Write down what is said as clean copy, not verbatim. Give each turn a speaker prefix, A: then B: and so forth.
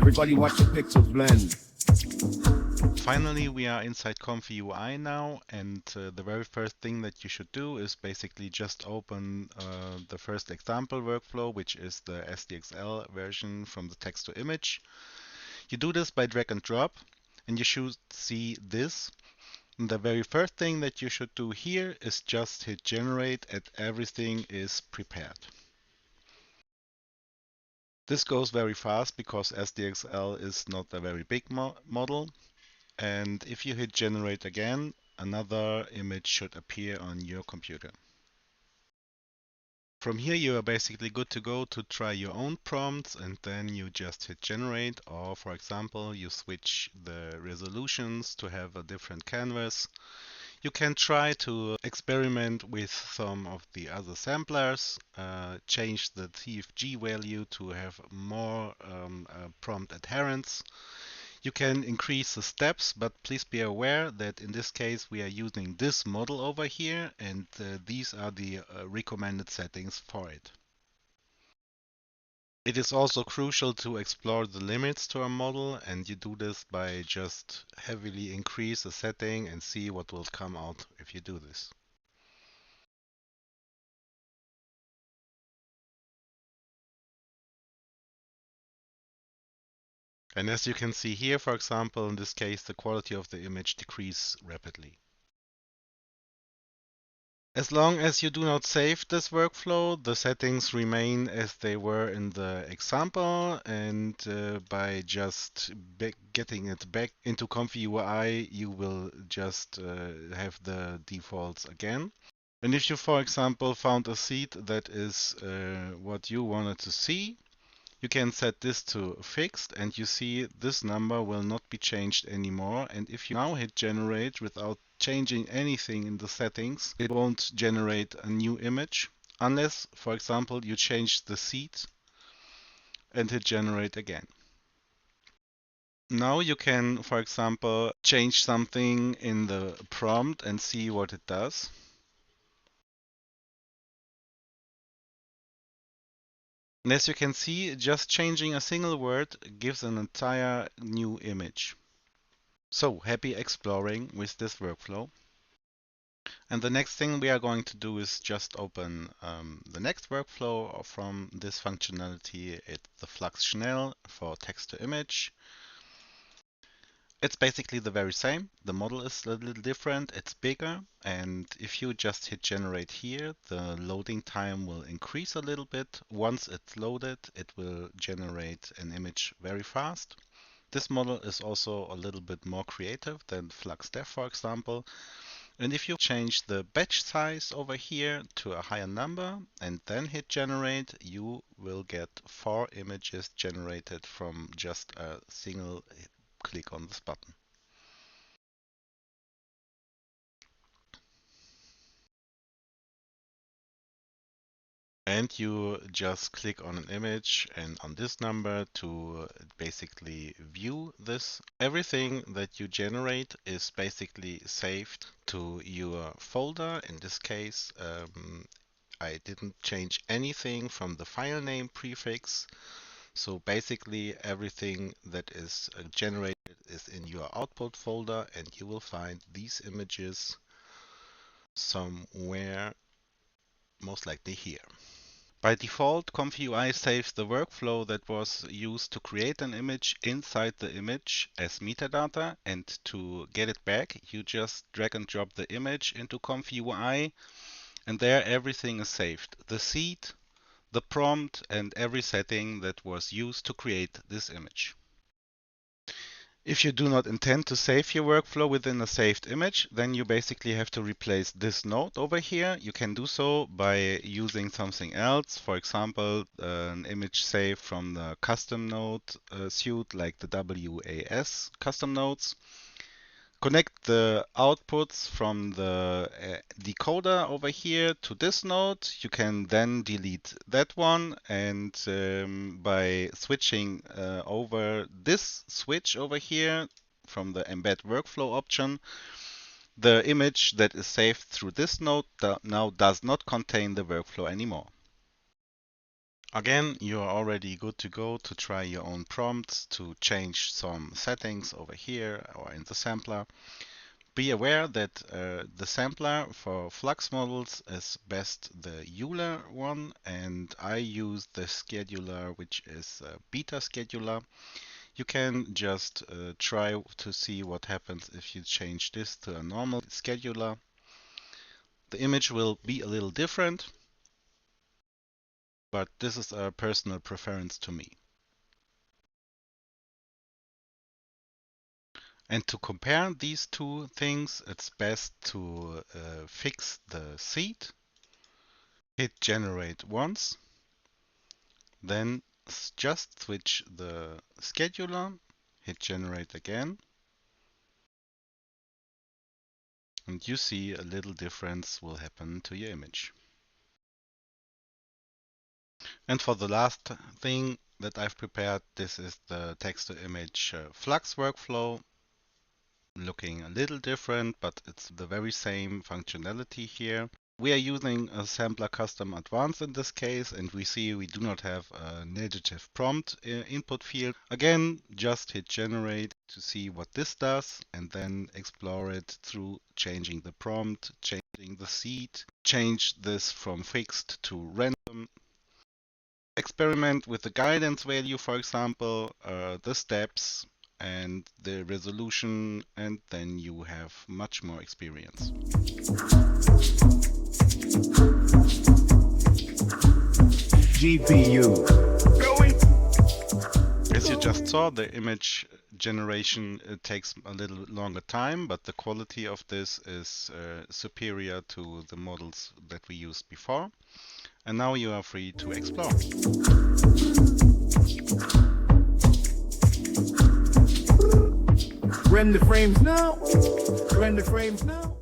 A: Everybody watch the pixels blend.
B: Finally, we are inside Comfyui now, and the very first thing that you should do is basically just open the first example workflow, which is the sdxl version from the text to image. You do this by drag and drop, and you should see this. And the very first thing that you should do here is just hit generate, and everything is prepared. This goes very fast because sdxl is not a very big model. And if you hit generate again, another image should appear on your computer. From here you are basically good to go to try your own prompts, and then you just hit generate, or for example you switch the resolutions to have a different canvas. You can try to experiment with some of the other samplers, change the TFG value to have more prompt adherence. You can increase the steps, but please be aware that in this case we are using this model over here, and these are the recommended settings for it. It is also crucial to explore the limits to a model, and you do this by just heavily increase the setting and see what will come out if you do this. And as you can see here, for example, in this case, the quality of the image decreases rapidly. As long as you do not save this workflow, the settings remain as they were in the example, and by just getting it back into Comfyui, you will just have the defaults again. And if you, for example, found a seed that is what you wanted to see, you can set this to fixed, and you see this number will not be changed anymore. And if you now hit generate without changing anything in the settings, it won't generate a new image unless, for example, you change the seed and hit generate again. Now you can, for example, change something in the prompt and see what it does. And as you can see, just changing a single word gives an entire new image. So happy exploring with this workflow. And the next thing we are going to do is just open the next workflow from this functionality. It's the Flux Schnell for text to image. It's basically the very same. The model is a little different. It's bigger. And if you just hit generate here, the loading time will increase a little bit. Once it's loaded, it will generate an image very fast. This model is also a little bit more creative than Flux Dev, for example. And if you change the batch size over here to a higher number and then hit generate, you will get 4 images generated from just a single click on this button. And you just click on an image and on this number to basically view this. Everything that you generate is basically saved to your folder. In this case, I didn't change anything from the file name prefix. So basically everything that is generated is in your output folder, and you will find these images somewhere, most likely here. By default, Comfyui saves the workflow that was used to create an image inside the image as metadata, and to get it back, you just drag and drop the image into Comfyui, and there everything is saved. The seed, the prompt, and every setting that was used to create this image. If you do not intend to save your workflow within a saved image, then you basically have to replace this node over here. You can do so by using something else, for example, an image saved from the custom node suite like the WAS custom nodes. Connect the outputs from the decoder over here to this node. You can then delete that one, and by switching over this switch over here from the embed workflow option, the image that is saved through this node now does not contain the workflow anymore. Again, you are already good to go to try your own prompts, to change some settings over here or in the sampler. Be aware that the sampler for Flux models is best the Euler one, and I use the scheduler which is a beta scheduler. You can just try to see what happens if you change this to a normal scheduler. The image will be a little different, but this is a personal preference to me. And to compare these two things, it's best to fix the seed, hit generate once, then just switch the scheduler, hit generate again, and you see a little difference will happen to your image. And for the last thing that I've prepared, this is the text-to-image Flux workflow. Looking a little different, but it's the very same functionality here. We are using a sampler custom advanced in this case, and we see we do not have a negative prompt input field. Again, just hit generate to see what this does, and then explore it through changing the prompt, changing the seed, change this from fixed to random. Experiment with the guidance value, for example, the steps, and the resolution, and then you have much more experience.
A: GPU.
B: As you just saw, the image generation takes a little longer time, but the quality of this is superior to the models that we used before. And now you are free to explore.
A: Render frames now. Render frames now.